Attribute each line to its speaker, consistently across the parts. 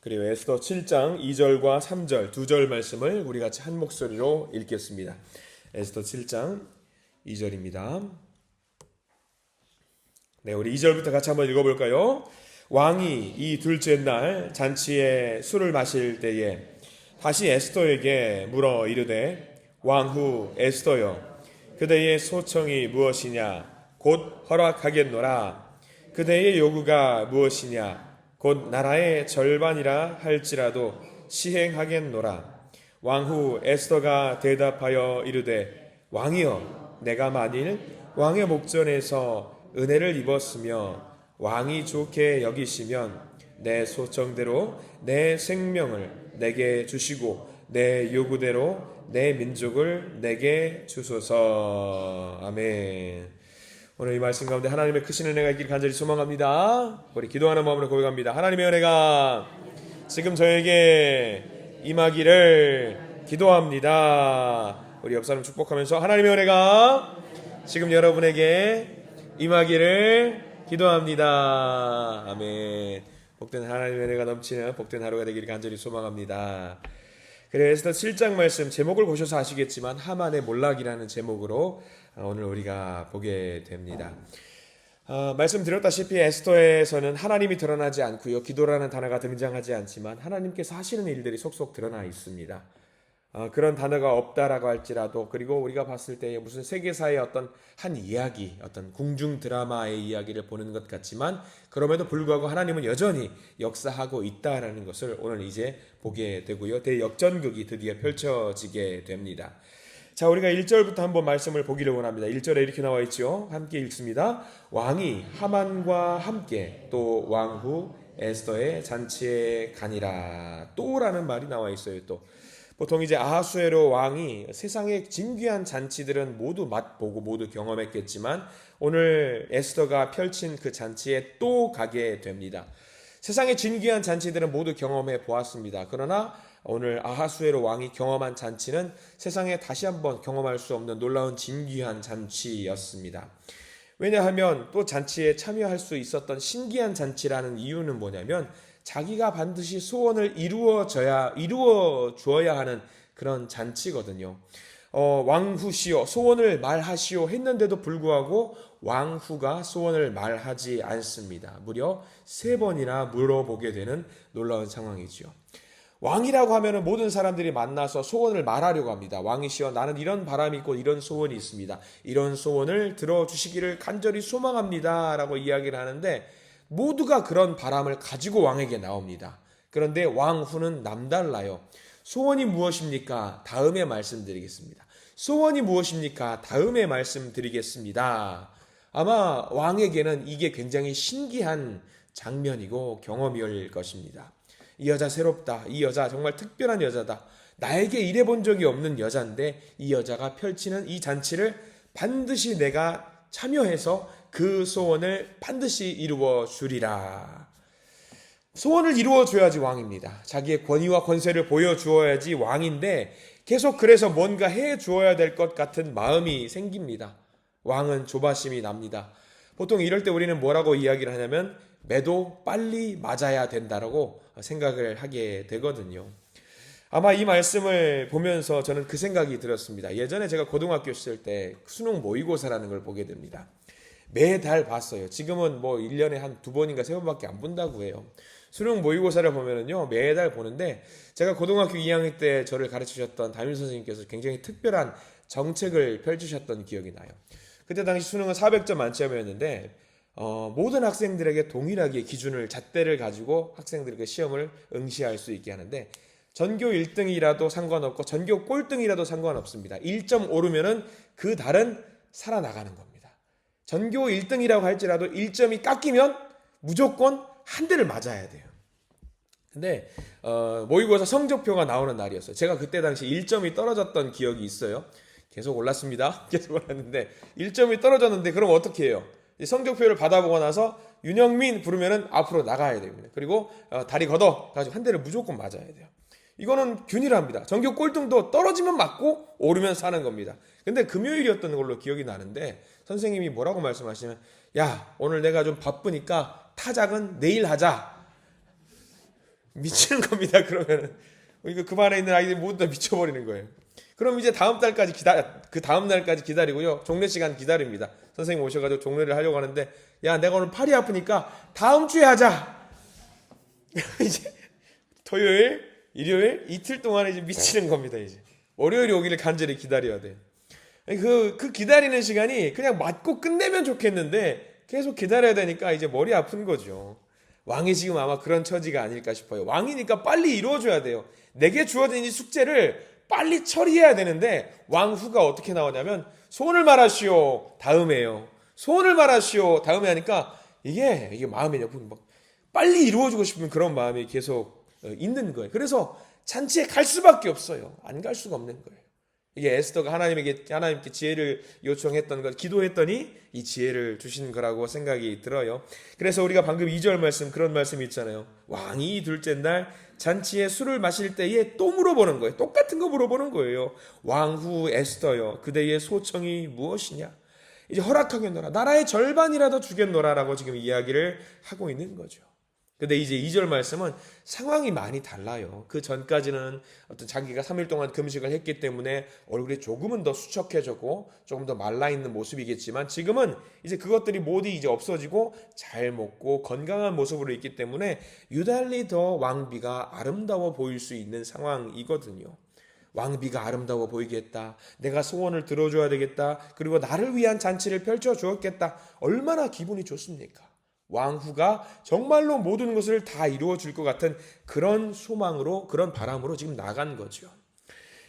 Speaker 1: 그리고 에스더 7장 2절과 3절 두 절 말씀을 우리 같이 한 목소리로 읽겠습니다. 에스더 7장 2절입니다. 네, 우리 2절부터 같이 한번 읽어볼까요? 왕이 이 둘째 날 잔치에 술을 마실 때에 다시 에스더에게 물어 이르되 왕후 에스더여 그대의 소청이 무엇이냐 곧 허락하겠노라. 그대의 요구가 무엇이냐 곧 나라의 절반이라 할지라도 시행하겠노라. 왕후 에스더가 대답하여 이르되 왕이여 내가 만일 왕의 목전에서 은혜를 입었으며 왕이 좋게 여기시면 내 소청대로 내 생명을 내게 주시고 내 요구대로 내 민족을 내게 주소서. 아멘. 오늘 이 말씀 가운데 하나님의 크신 은혜가 있기를 간절히 소망합니다. 우리 기도하는 마음으로 고백합니다. 하나님의 은혜가 지금 저에게 임하기를 기도합니다. 우리 옆 사람 축복하면서 하나님의 은혜가 지금 여러분에게 임하기를 기도합니다. 아멘. 복된 하나님의 은혜가 넘치는 복된 하루가 되기를 간절히 소망합니다. 그래 에스더 7장 말씀 제목을 보셔서 아시겠지만 하만의 몰락이라는 제목으로 오늘 우리가 보게 됩니다. 말씀드렸다시피 에스더에서는 하나님이 드러나지 않고요. 기도라는 단어가 등장하지 않지만 하나님께서 하시는 일들이 속속 드러나 있습니다. 그런 단어가 없다라고 할지라도 그리고 우리가 봤을 때 무슨 세계사의 어떤 한 이야기, 어떤 궁중 드라마의 이야기를 보는 것 같지만 그럼에도 불구하고 하나님은 여전히 역사하고 있다라는 것을 오늘 이제 보게 되고요. 대역전극이 드디어 펼쳐지게 됩니다. 자, 우리가 1절부터 한번 말씀을 보기를 원합니다. 1절에 이렇게 나와 있죠. 함께 읽습니다. 왕이 하만과 함께 또 왕후 에스더의 잔치에 가니라. 또라는 말이 나와 있어요. 또 보통 이제 아하수에로 왕이 세상의 진귀한 잔치들은 모두 맛보고 모두 경험했겠지만 오늘 에스더가 펼친 그 잔치에 또 가게 됩니다. 세상의 진귀한 잔치들은 모두 경험해 보았습니다. 그러나 오늘 아하수에로 왕이 경험한 잔치는 세상에 다시 한번 경험할 수 없는 놀라운 진귀한 잔치였습니다. 왜냐하면 또 잔치에 참여할 수 있었던 신기한 잔치라는 이유는 뭐냐면 자기가 반드시 소원을 이루어 주어야 하는 그런 잔치거든요. 왕후시오 소원을 말하시오 했는데도 불구하고 왕후가 소원을 말하지 않습니다. 무려 3번이나 물어보게 되는 놀라운 상황이지요. 왕이라고 하면은 모든 사람들이 만나서 소원을 말하려고 합니다. 왕이시여 나는 이런 바람이 있고 이런 소원이 있습니다. 이런 소원을 들어주시기를 간절히 소망합니다 라고 이야기를 하는데 모두가 그런 바람을 가지고 왕에게 나옵니다. 그런데 왕후는 남달라요. 소원이 무엇입니까? 다음에 말씀드리겠습니다. 소원이 무엇입니까? 다음에 말씀드리겠습니다. 아마 왕에게는 이게 굉장히 신기한 장면이고 경험일 것입니다. 이 여자 새롭다. 이 여자 정말 특별한 여자다. 나에게 일해본 적이 없는 여자인데 이 여자가 펼치는 이 잔치를 반드시 내가 참여해서 그 소원을 반드시 이루어 주리라. 소원을 이루어 줘야지 왕입니다. 자기의 권위와 권세를 보여주어야지 왕인데 계속 그래서 뭔가 해 주어야 될 것 같은 마음이 생깁니다. 왕은 조바심이 납니다. 보통 이럴 때 우리는 뭐라고 이야기를 하냐면 매도 빨리 맞아야 된다라고 생각을 하게 되거든요. 아마 이 말씀을 보면서 저는 그 생각이 들었습니다. 예전에 제가 고등학교 시절 때 수능 모의고사라는 걸 보게 됩니다. 매달 봤어요. 지금은 뭐 1년에 한 2번인가 3번밖에 안 본다고 해요. 수능 모의고사를 보면은요, 매달 보는데 제가 고등학교 2학년 때 저를 가르치셨던 담임 선생님께서 굉장히 특별한 정책을 펼치셨던 기억이 나요. 그때 당시 수능은 400점 만점이었는데 모든 학생들에게 동일하게 기준을 잣대를 가지고 학생들에게 시험을 응시할 수 있게 하는데 전교 1등이라도 상관없고 전교 꼴등이라도 상관없습니다. 1점 오르면은 그 달은 살아나가는 겁니다. 전교 1등이라고 할지라도 1점이 깎이면 무조건 한 대를 맞아야 돼요. 근데 모의고사 성적표가 나오는 날이었어요. 제가 그때 당시 1점이 떨어졌던 기억이 있어요. 계속 올랐습니다. 계속 올랐는데 1점이 떨어졌는데 그럼 어떻게 해요? 성적표를 받아보고 나서 윤영민 부르면은 앞으로 나가야 됩니다. 그리고 다리 걷어 가지고 한 대를 무조건 맞아야 돼요. 이거는 균일합니다. 전교 꼴등도 떨어지면 맞고 오르면 사는 겁니다. 근데 금요일이었던 걸로 기억이 나는데 선생님이 뭐라고 말씀하시면 야 오늘 내가 좀 바쁘니까 타작은 내일 하자. 미치는 겁니다. 그러면은 이거 그 반에 있는 아이들 모두 다 미쳐버리는 거예요. 그럼 이제 그 다음 날까지 기다리고요. 종례 시간 기다립니다. 선생님 오셔가지고 종례를 하려고 하는데, 야, 내가 오늘 팔이 아프니까 다음 주에 하자. 이제 토요일, 일요일 이틀 동안 이제 미치는 겁니다. 이제 월요일이 오기를 간절히 기다려야 돼. 그 기다리는 시간이 그냥 맞고 끝내면 좋겠는데 계속 기다려야 되니까 이제 머리 아픈 거죠. 왕이 지금 아마 그런 처지가 아닐까 싶어요. 왕이니까 빨리 이루어줘야 돼요. 내게 주어진 이 숙제를 빨리 처리해야 되는데 왕후가 어떻게 나오냐면 소원을 말하시오 다음에요. 소원을 말하시오 다음에 하니까 이게 마음이 막 빨리 이루어지고 싶은 그런 마음이 계속 있는 거예요. 그래서 잔치에 갈 수밖에 없어요. 안 갈 수가 없는 거예요. 이게 에스더가 하나님께 지혜를 요청했던 것, 기도했더니 이 지혜를 주신 거라고 생각이 들어요. 그래서 우리가 방금 2절 말씀, 그런 말씀이 있잖아요. 왕이 둘째 날 잔치에 술을 마실 때에 또 물어보는 거예요. 똑같은 거 물어보는 거예요. 왕후 에스더여, 그대의 소청이 무엇이냐? 이제 허락하겠노라. 나라의 절반이라도 주겠노라라고 지금 이야기를 하고 있는 거죠. 근데 이제 2절 말씀은 상황이 많이 달라요. 그 전까지는 어떤 자기가 3일 동안 금식을 했기 때문에 얼굴이 조금은 더 수척해졌고 조금 더 말라있는 모습이겠지만 지금은 이제 그것들이 모두 이제 없어지고 잘 먹고 건강한 모습으로 있기 때문에 유달리 더 왕비가 아름다워 보일 수 있는 상황이거든요. 왕비가 아름다워 보이겠다. 내가 소원을 들어줘야 되겠다. 그리고 나를 위한 잔치를 펼쳐 주었겠다. 얼마나 기분이 좋습니까? 왕후가 정말로 모든 것을 다 이루어 줄 것 같은 그런 소망으로, 그런 바람으로 지금 나간 거죠.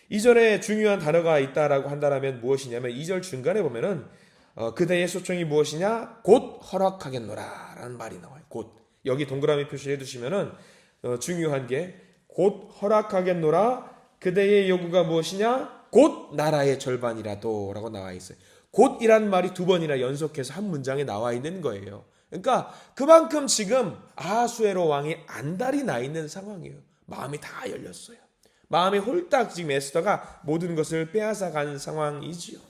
Speaker 1: 이전에 중요한 단어가 있다라고 한다면 무엇이냐면 2절 중간에 보면은 그대의 소청이 무엇이냐? 곧 허락하겠노라 라는 말이 나와요. 곧. 여기 동그라미 표시해 두시면은 중요한 게 곧 허락하겠노라. 그대의 요구가 무엇이냐? 곧 나라의 절반이라도 라고 나와 있어요. 곧이란 말이 두 번이나 연속해서 한 문장에 나와 있는 거예요. 그러니까 그만큼 지금 아하수에로 왕이 안달이 나 있는 상황이에요. 마음이 다 열렸어요. 마음이 홀딱 지금 에스더가 모든 것을 빼앗아가는 상황이지요.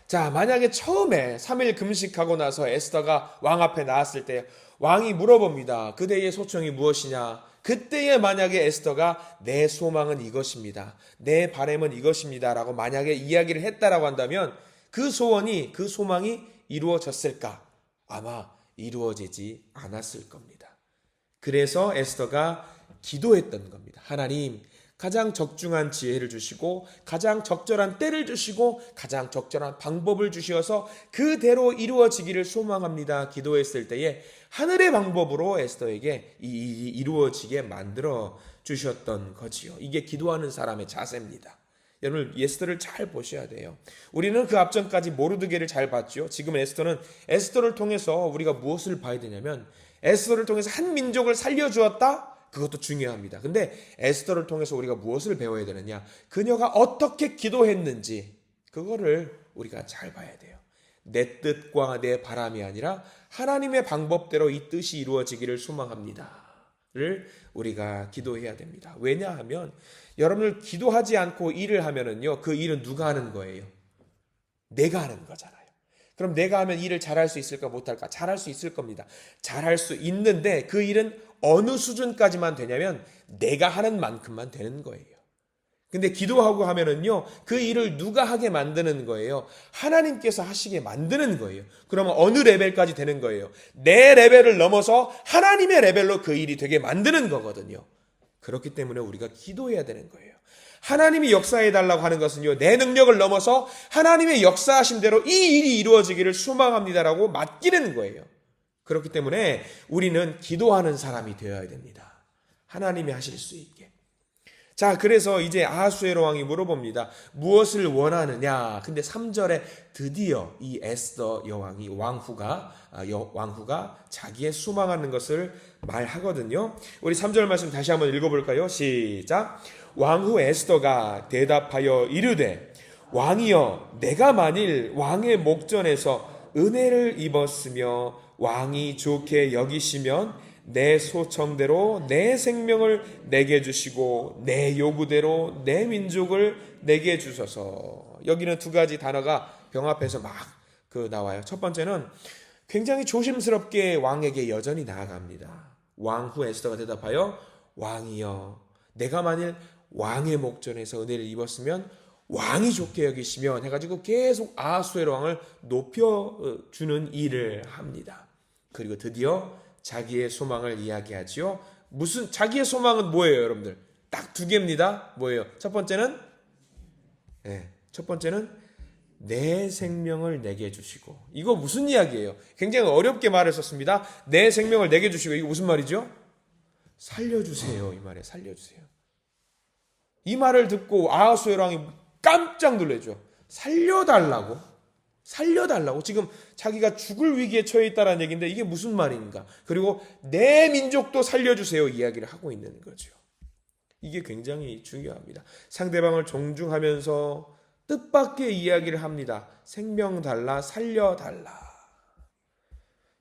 Speaker 1: 자, 만약에 처음에 3일 금식하고 나서 에스더가 왕 앞에 나왔을 때 왕이 물어봅니다. 그대의 소청이 무엇이냐? 그때에 만약에 에스더가 내 소망은 이것입니다. 내 바람은 이것입니다. 라고 만약에 이야기를 했다라고 한다면 그 소원이, 그 소망이 이루어졌을까? 아마 이루어지지 않았을 겁니다. 그래서 에스더가 기도했던 겁니다. 하나님, 가장 적중한 지혜를 주시고 가장 적절한 때를 주시고 가장 적절한 방법을 주셔서 그대로 이루어지기를 소망합니다. 기도했을 때에 하늘의 방법으로 에스더에게 이루어지게 만들어 주셨던 거지요. 이게 기도하는 사람의 자세입니다. 여러분 에스더를 잘 보셔야 돼요. 우리는 그 앞전까지 모르드게를 잘 봤죠. 지금 에스더를 통해서 우리가 무엇을 봐야 되냐면 에스더를 통해서 한 민족을 살려주었다? 그것도 중요합니다. 근데 에스더를 통해서 우리가 무엇을 배워야 되느냐? 그녀가 어떻게 기도했는지 그거를 우리가 잘 봐야 돼요. 내 뜻과 내 바람이 아니라 하나님의 방법대로 이 뜻이 이루어지기를 소망합니다. 를 우리가 기도해야 됩니다. 왜냐하면 여러분들 기도하지 않고 일을 하면은요, 그 일은 누가 하는 거예요? 내가 하는 거잖아요. 그럼 내가 하면 일을 잘할 수 있을까 못할까? 잘할 수 있을 겁니다. 잘할 수 있는데 그 일은 어느 수준까지만 되냐면 내가 하는 만큼만 되는 거예요. 근데 기도하고 하면은요, 그 일을 누가 하게 만드는 거예요? 하나님께서 하시게 만드는 거예요. 그러면 어느 레벨까지 되는 거예요? 내 레벨을 넘어서 하나님의 레벨로 그 일이 되게 만드는 거거든요. 그렇기 때문에 우리가 기도해야 되는 거예요. 하나님이 역사해 달라고 하는 것은요, 내 능력을 넘어서 하나님의 역사하신 대로 이 일이 이루어지기를 소망합니다라고 맡기는 거예요. 그렇기 때문에 우리는 기도하는 사람이 되어야 됩니다. 하나님이 하실 수 있게. 자, 그래서 이제 아하수에로 왕이 물어봅니다. 무엇을 원하느냐? 근데 3절에 드디어 이 에스더 여왕이 왕후가 자기의 소망하는 것을 말하거든요. 우리 3절 말씀 다시 한번 읽어볼까요? 시작. 왕후 에스더가 대답하여 이르되 왕이여, 내가 만일 왕의 목전에서 은혜를 입었으며 왕이 좋게 여기시면 내 소청대로 내 생명을 내게 주시고 내 요구대로 내 민족을 내게 주소서. 여기는 두 가지 단어가 병합해서 막 나와요. 첫 번째는 굉장히 조심스럽게 왕에게 여전히 나아갑니다. 왕후 에스더가 대답하여 왕이여 내가 만일 왕의 목전에서 은혜를 입었으면 왕이 좋게 여기시면 해가지고 계속 아하수에로 왕을 높여주는 일을 합니다. 그리고 드디어 자기의 소망을 이야기하지요. 무슨 자기의 소망은 뭐예요, 여러분들? 딱 두 개입니다. 뭐예요? 첫 번째는 내 생명을 내게 주시고. 이거 무슨 이야기예요? 굉장히 어렵게 말을 썼습니다. 내 생명을 내게 주시고. 이거 무슨 말이죠? 살려주세요. 이 말에 살려주세요. 이 말을 듣고 아하수에로 왕이 깜짝 놀라죠. 살려달라고? 지금 자기가 죽을 위기에 처해 있다는 얘기인데 이게 무슨 말인가? 그리고 내 민족도 살려주세요 이야기를 하고 있는 거죠. 이게 굉장히 중요합니다. 상대방을 존중하면서 뜻밖의 이야기를 합니다. 생명 달라, 살려달라.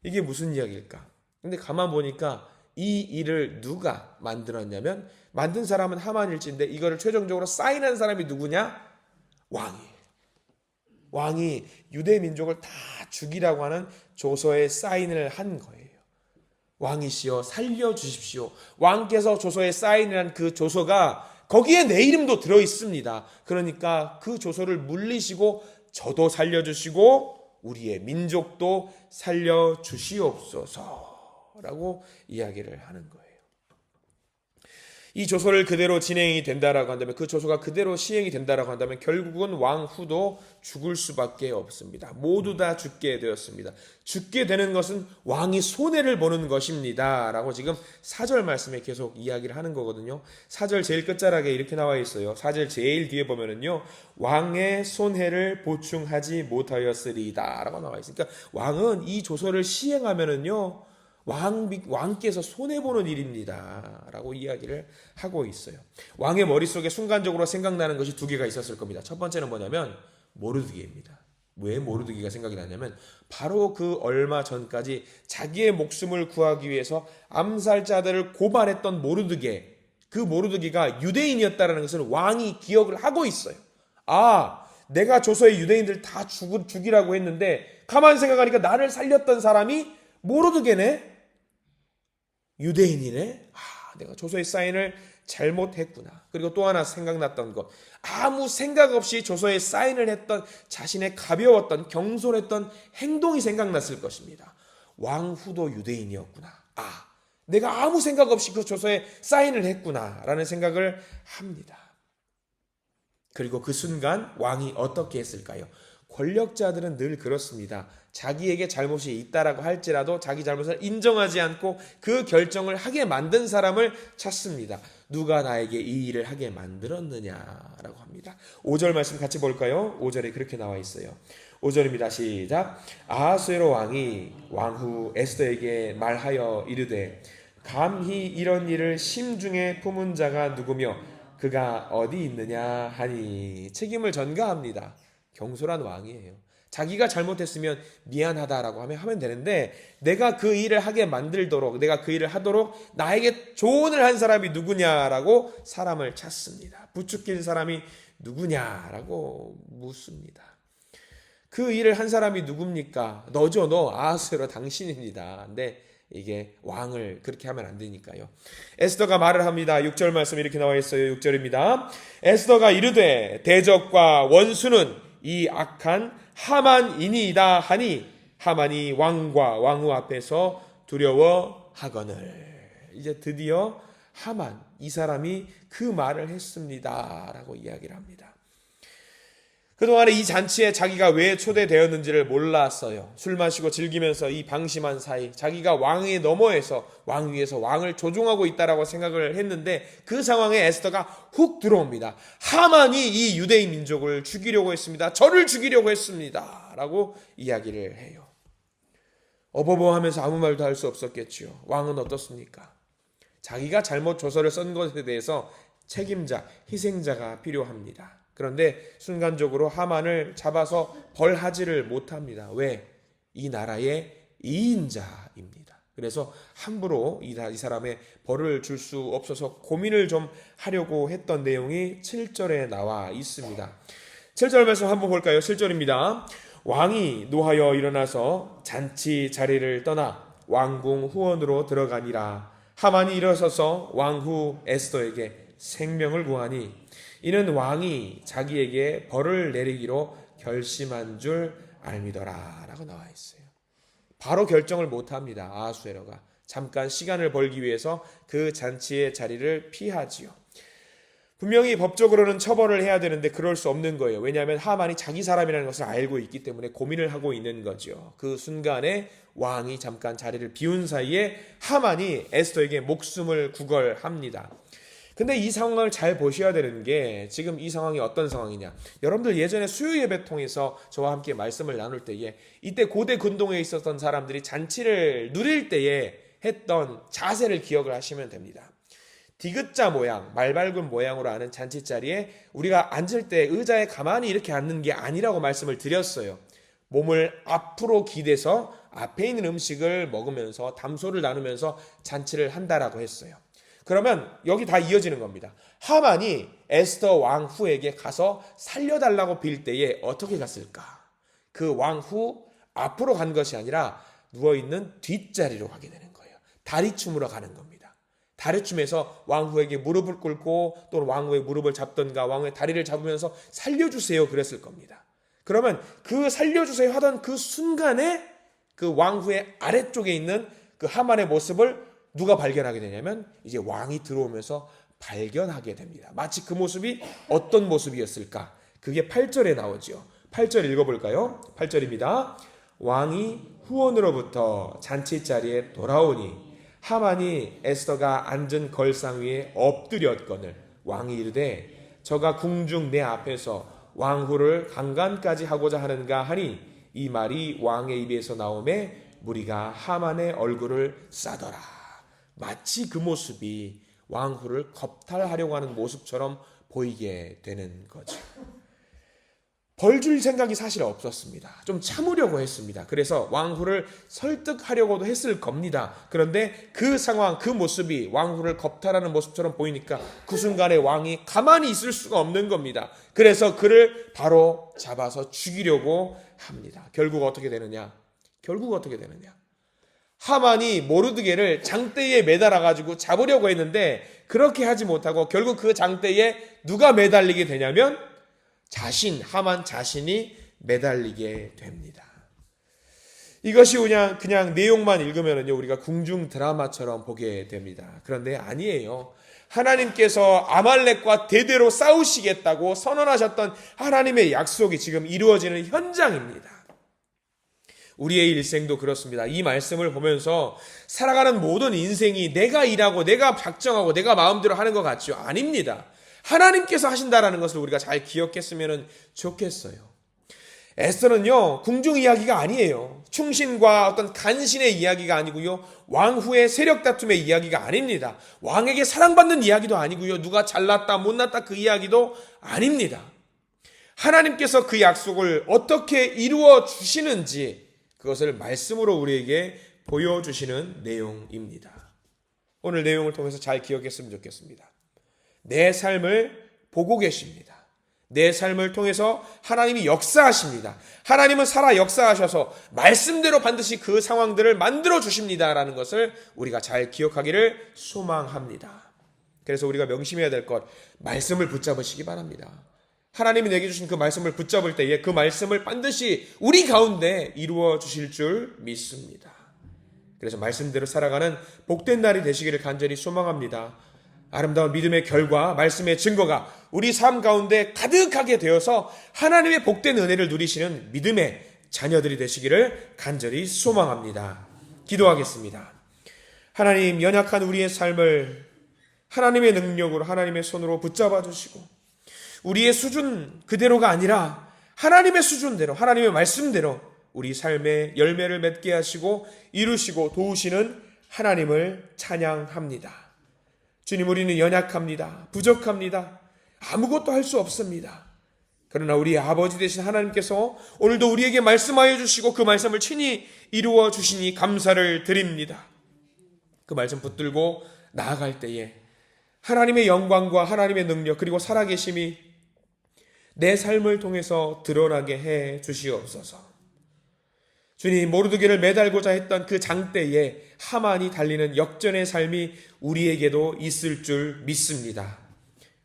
Speaker 1: 이게 무슨 이야기일까? 근데 가만 보니까 이 일을 누가 만들었냐면 만든 사람은 하만일지인데 이거를 최종적으로 사인한 사람이 누구냐? 왕이 유대 민족을 다 죽이라고 하는 조서에 사인을 한 거예요. 왕이시여 살려주십시오. 왕께서 조서에 사인을 한 그 조서가 거기에 내 이름도 들어 있습니다. 그러니까 그 조서를 물리시고 저도 살려주시고 우리의 민족도 살려주시옵소서라고 이야기를 하는 거예요. 이 조서를 그대로 진행이 된다라고 한다면 그 조서가 그대로 시행이 된다라고 한다면 결국은 왕후도 죽을 수밖에 없습니다. 모두 다 죽게 되었습니다. 죽게 되는 것은 왕이 손해를 보는 것입니다. 라고 지금 4절 말씀에 계속 이야기를 하는 거거든요. 4절 제일 끝자락에 이렇게 나와 있어요. 4절 제일 뒤에 보면은요. 왕의 손해를 보충하지 못하였으리다 라고 나와 있으니까 왕은 이 조서를 시행하면은요. 왕께서 손해보는 일입니다. 라고 이야기를 하고 있어요. 왕의 머릿속에 순간적으로 생각나는 것이 두 개가 있었을 겁니다. 첫 번째는 뭐냐면 모르드게입니다. 왜 모르드게가 생각이 나냐면 바로 그 얼마 전까지 자기의 목숨을 구하기 위해서 암살자들을 고발했던 모르드게, 그 모르드게가 유대인이었다는 것을 왕이 기억을 하고 있어요. 내가 조서에 유대인들 다 죽이라고 했는데 가만히 생각하니까 나를 살렸던 사람이 모르드게네? 유대인이네? 내가 조서에 사인을 잘못했구나. 그리고 또 하나 생각났던 것. 아무 생각 없이 조서에 사인을 했던 자신의 가벼웠던 경솔했던 행동이 생각났을 것입니다. 왕후도 유대인이었구나. 내가 아무 생각 없이 그 조서에 사인을 했구나. 라는 생각을 합니다. 그리고 그 순간 왕이 어떻게 했을까요? 권력자들은 늘 그렇습니다. 자기에게 잘못이 있다라고 할지라도 자기 잘못을 인정하지 않고 그 결정을 하게 만든 사람을 찾습니다. 누가 나에게 이 일을 하게 만들었느냐라고 합니다. 5절 말씀 같이 볼까요? 5절에 그렇게 나와 있어요. 5절입니다. 시작. 아하수에로 왕이 왕후 에스더에게 말하여 이르되 감히 이런 일을 심중에 품은 자가 누구며 그가 어디 있느냐 하니 책임을 전가합니다. 경솔한 왕이에요. 자기가 잘못했으면 미안하다라고 하면 되는데 내가 그 일을 하게 만들도록 내가 그 일을 하도록 나에게 조언을 한 사람이 누구냐라고 사람을 찾습니다. 부추긴 사람이 누구냐라고 묻습니다. 그 일을 한 사람이 누굽니까? 너죠, 너. 아하수에로 당신입니다. 근데 이게 왕을 그렇게 하면 안 되니까요. 에스더가 말을 합니다. 6절 말씀 이렇게 나와 있어요. 6절입니다. 에스더가 이르되 대적과 원수는 이 악한 하만이니이다 하니 하만이 왕과 왕후 앞에서 두려워하거늘. 이제 드디어 하만 이 사람이 그 말을 했습니다 라고 이야기를 합니다. 그동안에 이 잔치에 자기가 왜 초대되었는지를 몰랐어요. 술 마시고 즐기면서 이 방심한 사이 자기가 왕의 너머에서 왕 위에서 왕을 조종하고 있다라고 생각을 했는데 그 상황에 에스더가 훅 들어옵니다. 하만이 이 유대인 민족을 죽이려고 했습니다. 저를 죽이려고 했습니다 라고 이야기를 해요. 어버버하면서 아무 말도 할 수 없었겠지요. 왕은 어떻습니까? 자기가 잘못 조서를 쓴 것에 대해서 책임자, 희생자가 필요합니다. 그런데 순간적으로 하만을 잡아서 벌하지를 못합니다. 왜? 이 나라의 2인자입니다. 그래서 함부로 이 사람의 벌을 줄 수 없어서 고민을 좀 하려고 했던 내용이 7절에 나와 있습니다. 7절 말씀 한번 볼까요? 7절입니다. 왕이 노하여 일어나서 잔치 자리를 떠나 왕궁 후원으로 들어가니라. 하만이 일어서서 왕후 에스더에게 생명을 구하니 이는 왕이 자기에게 벌을 내리기로 결심한 줄 알미더라 라고 나와 있어요. 바로 결정을 못합니다. 아하수에로가 잠깐 시간을 벌기 위해서 그 잔치의 자리를 피하지요. 분명히 법적으로는 처벌을 해야 되는데 그럴 수 없는 거예요. 왜냐하면 하만이 자기 사람이라는 것을 알고 있기 때문에 고민을 하고 있는 거죠. 그 순간에 왕이 잠깐 자리를 비운 사이에 하만이 에스더에게 목숨을 구걸합니다. 근데 이 상황을 잘 보셔야 되는 게 지금 이 상황이 어떤 상황이냐. 여러분들 예전에 수요 예배 통해서 저와 함께 말씀을 나눌 때에 이때 고대 근동에 있었던 사람들이 잔치를 누릴 때에 했던 자세를 기억을 하시면 됩니다. 디귿자 모양, 말발굽 모양으로 하는 잔치 자리에 우리가 앉을 때 의자에 가만히 이렇게 앉는 게 아니라고 말씀을 드렸어요. 몸을 앞으로 기대서 앞에 있는 음식을 먹으면서 담소를 나누면서 잔치를 한다라고 했어요. 그러면 여기 다 이어지는 겁니다. 하만이 에스더 왕후에게 가서 살려달라고 빌 때에 어떻게 갔을까? 그 왕후 앞으로 간 것이 아니라 누워있는 뒷자리로 가게 되는 거예요. 다리춤으로 가는 겁니다. 다리춤에서 왕후에게 무릎을 꿇고 또는 왕후의 무릎을 잡던가 왕후의 다리를 잡으면서 살려주세요 그랬을 겁니다. 그러면 그 살려주세요 하던 그 순간에 그 왕후의 아래쪽에 있는 그 하만의 모습을 누가 발견하게 되냐면 이제 왕이 들어오면서 발견하게 됩니다. 마치 그 모습이 어떤 모습이었을까? 그게 8절에 나오죠. 8절 읽어볼까요? 8절입니다. 왕이 후원으로부터 잔치자리에 돌아오니 하만이 에스더가 앉은 걸상 위에 엎드렸거늘 왕이 이르되 저가 궁중 내 앞에서 왕후를 강간까지 하고자 하는가 하니 이 말이 왕의 입에서 나오매 무리가 하만의 얼굴을 싸더라. 마치 그 모습이 왕후를 겁탈하려고 하는 모습처럼 보이게 되는 거죠. 벌 줄 생각이 사실 없었습니다. 좀 참으려고 했습니다. 그래서 왕후를 설득하려고도 했을 겁니다. 그런데 그 상황, 그 모습이 왕후를 겁탈하는 모습처럼 보이니까 그 순간에 왕이 가만히 있을 수가 없는 겁니다. 그래서 그를 바로 잡아서 죽이려고 합니다. 결국 어떻게 되느냐? 하만이 모르드게를 장대에 매달아가지고 잡으려고 했는데 그렇게 하지 못하고 결국 그 장대에 누가 매달리게 되냐면 하만 자신이 매달리게 됩니다. 이것이 그냥 내용만 읽으면요 우리가 궁중 드라마처럼 보게 됩니다. 그런데 아니에요. 하나님께서 아말렉과 대대로 싸우시겠다고 선언하셨던 하나님의 약속이 지금 이루어지는 현장입니다. 우리의 일생도 그렇습니다. 이 말씀을 보면서 살아가는 모든 인생이 내가 일하고 내가 작정하고 내가 마음대로 하는 것 같죠? 아닙니다. 하나님께서 하신다라는 것을 우리가 잘 기억했으면 좋겠어요. 에스더는요 궁중 이야기가 아니에요. 충신과 어떤 간신의 이야기가 아니고요, 왕후의 세력 다툼의 이야기가 아닙니다. 왕에게 사랑받는 이야기도 아니고요, 누가 잘났다 못났다 그 이야기도 아닙니다. 하나님께서 그 약속을 어떻게 이루어 주시는지 그것을 말씀으로 우리에게 보여주시는 내용입니다. 오늘 내용을 통해서 잘 기억했으면 좋겠습니다. 내 삶을 보고 계십니다. 내 삶을 통해서 하나님이 역사하십니다. 하나님은 살아 역사하셔서 말씀대로 반드시 그 상황들을 만들어 주십니다라는 것을 우리가 잘 기억하기를 소망합니다. 그래서 우리가 명심해야 될 것, 말씀을 붙잡으시기 바랍니다. 하나님이 내게 주신 그 말씀을 붙잡을 때에 그 말씀을 반드시 우리 가운데 이루어 주실 줄 믿습니다. 그래서 말씀대로 살아가는 복된 날이 되시기를 간절히 소망합니다. 아름다운 믿음의 결과, 말씀의 증거가 우리 삶 가운데 가득하게 되어서 하나님의 복된 은혜를 누리시는 믿음의 자녀들이 되시기를 간절히 소망합니다. 기도하겠습니다. 하나님, 연약한 우리의 삶을 하나님의 능력으로, 하나님의 손으로 붙잡아 주시고 우리의 수준 그대로가 아니라 하나님의 수준대로, 하나님의 말씀대로 우리 삶의 열매를 맺게 하시고 이루시고 도우시는 하나님을 찬양합니다. 주님, 우리는 연약합니다. 부족합니다. 아무것도 할 수 없습니다. 그러나 우리 아버지 되신 하나님께서 오늘도 우리에게 말씀하여 주시고 그 말씀을 친히 이루어 주시니 감사를 드립니다. 그 말씀 붙들고 나아갈 때에 하나님의 영광과 하나님의 능력 그리고 살아계심이 내 삶을 통해서 드러나게 해 주시옵소서. 주님, 모르드게를 매달고자 했던 그 장대에 하만이 달리는 역전의 삶이 우리에게도 있을 줄 믿습니다.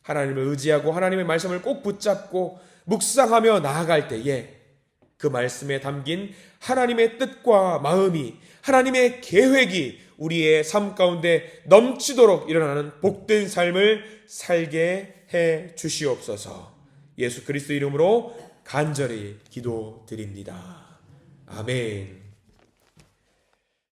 Speaker 1: 하나님을 의지하고 하나님의 말씀을 꼭 붙잡고 묵상하며 나아갈 때에 그 말씀에 담긴 하나님의 뜻과 마음이, 하나님의 계획이 우리의 삶 가운데 넘치도록 일어나는 복된 삶을 살게 해 주시옵소서. 예수 그리스도 이름으로 간절히 기도드립니다. 아멘.